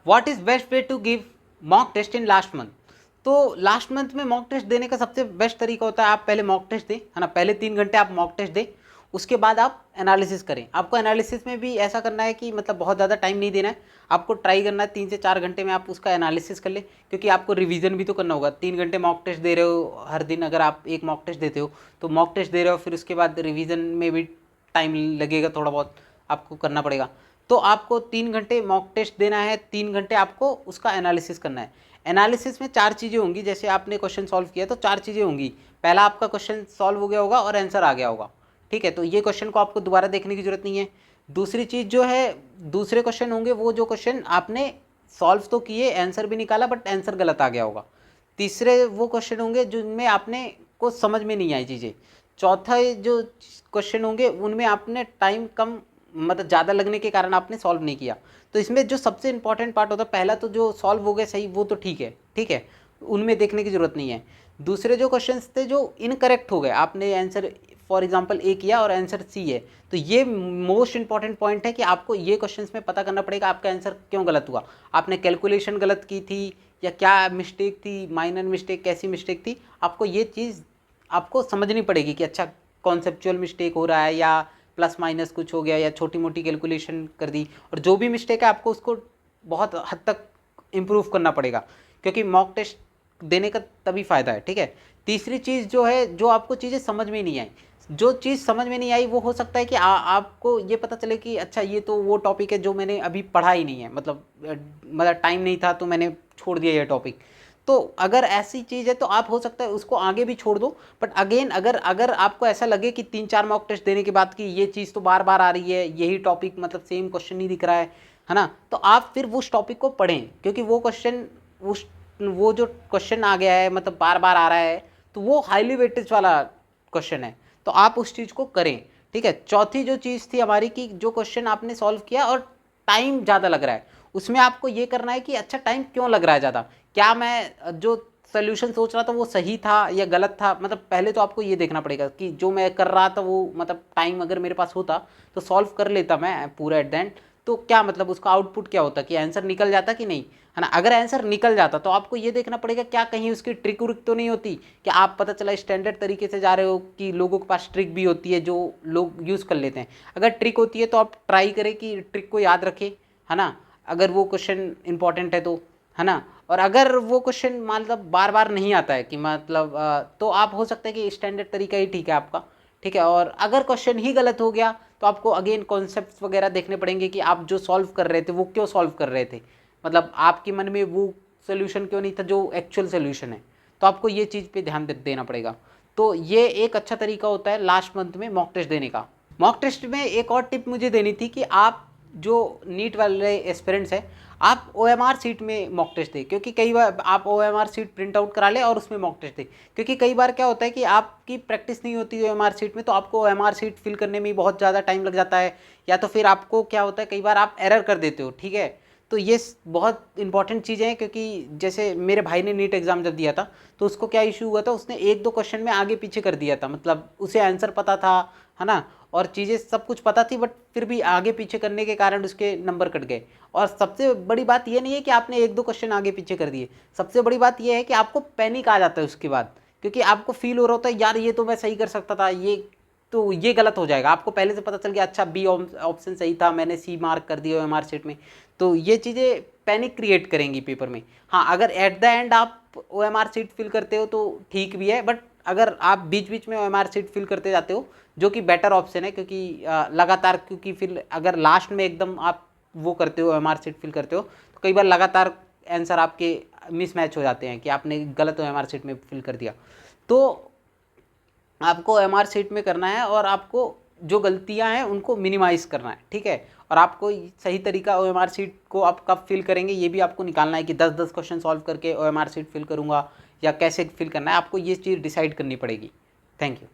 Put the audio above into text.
What is best way to give mock test in last month. तो last month में mock test देने का सबसे बेस्ट तरीका होता है आप पहले मॉक टेस्ट दें, है ना, पहले 3 घंटे आप मॉक टेस्ट दें, उसके बाद आप एनालिसिस करें। आपको एनालिसिस में भी ऐसा करना है कि मतलब बहुत ज़्यादा टाइम नहीं देना है, आपको ट्राई करना है 3 से 4 घंटे में आप उसका एनालिसिस कर लें, क्योंकि आपको रिवीजन भी तो करना होगा। 3 घंटे मॉक टेस्ट दे रहे हो हर दिन, अगर आप एक मॉक टेस्ट देते हो तो मॉक टेस्ट दे रहे हो, फिर उसके बाद रिवीजन में भी टाइम लगेगा, थोड़ा बहुत आपको करना पड़ेगा। तो आपको 3 घंटे मॉक टेस्ट देना है, 3 घंटे आपको उसका एनालिसिस करना है। एनालिसिस में 4 चीज़ें होंगी, जैसे आपने क्वेश्चन सॉल्व किया तो 4 चीज़ें होंगी। पहला, आपका क्वेश्चन सॉल्व हो गया होगा और आंसर आ गया होगा, ठीक है, तो ये क्वेश्चन को आपको दोबारा देखने की जरूरत नहीं है। दूसरी चीज़ जो है, दूसरे क्वेश्चन होंगे वो जो क्वेश्चन आपने सॉल्व तो किए, आंसर भी निकाला, बट आंसर गलत आ गया होगा। तीसरे वो क्वेश्चन होंगे जिनमें आपने को समझ में नहीं आई चीज़ें। चौथा जो क्वेश्चन होंगे उनमें आपने टाइम कम, मतलब ज़्यादा लगने के कारण आपने सॉल्व नहीं किया। तो इसमें जो सबसे इंपॉर्टेंट पार्ट होता है, पहला तो जो सॉल्व हो गए सही, वो तो ठीक है, ठीक है, उनमें देखने की ज़रूरत नहीं है। दूसरे जो क्वेश्चंस थे जो इनकरेक्ट हो गए, आपने आंसर फॉर एग्जांपल ए किया और आंसर सी है, तो ये मोस्ट इंपॉर्टेंट पॉइंट है कि आपको ये क्वेश्चंस में पता करना पड़ेगा आपका आंसर क्यों गलत हुआ। आपने कैलकुलेशन गलत की थी या क्या मिस्टेक थी, माइनर मिस्टेक, कैसी मिस्टेक थी, आपको ये चीज़ आपको समझनी पड़ेगी कि अच्छा कॉन्सेप्चुअल मिस्टेक हो रहा है या प्लस माइनस कुछ हो गया या छोटी मोटी कैलकुलेशन कर दी, और जो भी मिस्टेक है आपको उसको बहुत हद तक इम्प्रूव करना पड़ेगा, क्योंकि मॉक टेस्ट देने का तभी फ़ायदा है, ठीक है। तीसरी चीज़ जो है, जो आपको चीज़ें समझ में नहीं आई, जो चीज़ समझ में नहीं आई वो हो सकता है कि आपको ये पता चले कि अच्छा ये तो वो टॉपिक है जो मैंने अभी पढ़ा ही नहीं है, मतलब टाइम नहीं था तो मैंने छोड़ दिया ये टॉपिक। तो अगर ऐसी चीज़ है तो आप हो सकता है उसको आगे भी छोड़ दो, बट अगेन अगर अगर आपको ऐसा लगे कि 3-4 मॉक टेस्ट देने के बाद कि ये चीज़ तो बार बार आ रही है, यही टॉपिक मतलब सेम क्वेश्चन नहीं दिख रहा है ना, तो आप फिर उस टॉपिक को पढ़ें, क्योंकि वो क्वेश्चन उस वो जो क्वेश्चन आ गया है मतलब बार बार आ रहा है, तो वो हाईली वेटेज वाला क्वेश्चन है, तो आप उस चीज़ को करें, ठीक है। चौथी जो चीज़ थी हमारी कि जो क्वेश्चन आपने सॉल्व किया और टाइम ज़्यादा लग रहा है, उसमें आपको ये करना है कि अच्छा टाइम क्यों लग रहा है ज़्यादा, क्या मैं जो सोल्यूशन सोच रहा था वो सही था या गलत था। मतलब पहले तो आपको ये देखना पड़ेगा कि जो मैं कर रहा था वो मतलब टाइम अगर मेरे पास होता तो सॉल्व कर लेता मैं पूरा एट द एंड, तो क्या मतलब उसका आउटपुट क्या होता कि आंसर निकल जाता कि नहीं, है ना। अगर आंसर निकल जाता तो आपको ये देखना पड़ेगा क्या कहीं उसकी ट्रिक उरिक तो नहीं होती, कि आप पता चला स्टैंडर्ड तरीके से जा रहे हो, कि लोगों के पास ट्रिक भी होती है जो लोग यूज़ कर लेते हैं। अगर ट्रिक होती है तो आप ट्राई करें कि ट्रिक को याद रखें, है ना, अगर वो क्वेश्चन इंपॉर्टेंट है तो, है ना। और अगर वो क्वेश्चन मतलब बार बार नहीं आता है कि मतलब तो आप हो सकता है कि स्टैंडर्ड तरीका ही ठीक है आपका, ठीक है। और अगर क्वेश्चन ही गलत हो गया तो आपको अगेन कॉन्सेप्ट्स वगैरह देखने पड़ेंगे कि आप जो सॉल्व कर रहे थे वो क्यों सॉल्व कर रहे थे, मतलब आपके मन में वो सोल्यूशन क्यों नहीं था जो एक्चुअल सोल्यूशन है, तो आपको ये चीज़ पे ध्यान देना पड़ेगा। तो ये एक अच्छा तरीका होता है लास्ट मंथ में मॉक टेस्ट देने का। मॉक टेस्ट में एक और टिप मुझे देनी थी कि आप जो नीट वाले एस्पिरेंट्स हैं, आप OMR सीट में मॉक टेस्ट दें, क्योंकि कई बार आप OMR सीट प्रिंट आउट करा लें और उसमें मॉक टेस्ट दें, क्योंकि कई बार क्या होता है कि आपकी प्रैक्टिस नहीं होती OMR सीट में, तो आपको OMR सीट फिल करने में बहुत ज़्यादा टाइम लग जाता है, या तो फिर आपको क्या होता है कई बार आप एरर कर देते हो, ठीक है। तो ये बहुत इंपॉर्टेंट चीज़ें हैं, क्योंकि जैसे मेरे भाई ने नीट एग्ज़ाम जब दिया था तो उसको क्या इशू हुआ था, उसने 1-2 क्वेश्चन में आगे पीछे कर दिया था, मतलब उसे आंसर पता था, है ना, और चीज़ें सब कुछ पता थी, बट फिर भी आगे पीछे करने के कारण उसके नंबर कट गए। और सबसे बड़ी बात ये नहीं है कि आपने 1-2 क्वेश्चन आगे पीछे कर दिए, सबसे बड़ी बात ये है कि आपको पैनिक आ जाता है उसके बाद, क्योंकि आपको फील हो रहा होता है यार ये तो मैं सही कर सकता था, ये तो ये गलत हो जाएगा। आपको पहले से पता चल गया अच्छा बी ऑप्शन सही था, मैंने सी मार्क कर दिया OMR सीट में, तो ये चीज़ें पैनिक क्रिएट करेंगी पेपर में। हाँ, अगर एट द एंड आप OMR सीट फिल करते हो तो ठीक भी है, बट अगर आप बीच बीच में OMR सीट फिल करते जाते हो, जो कि बेटर ऑप्शन है, क्योंकि लगातार, क्योंकि फिर अगर लास्ट में एकदम आप वो करते हो OMR सीट फिल करते हो तो कई बार लगातार आंसर आपके मिसमैच हो जाते हैं कि आपने गलत OMR सीट में फिल कर दिया। तो आपको OMR सीट में करना है और आपको जो गलतियां हैं उनको मिनिमाइज़ करना है, ठीक है। और आपको सही तरीका OMR सीट को आप कब फिल करेंगे ये भी आपको निकालना है कि 10-10 क्वेश्चन सॉल्व करके OMR सीट फिल करूँगा या कैसे फिल करना है, आपको ये चीज़ डिसाइड करनी पड़ेगी। Thank you.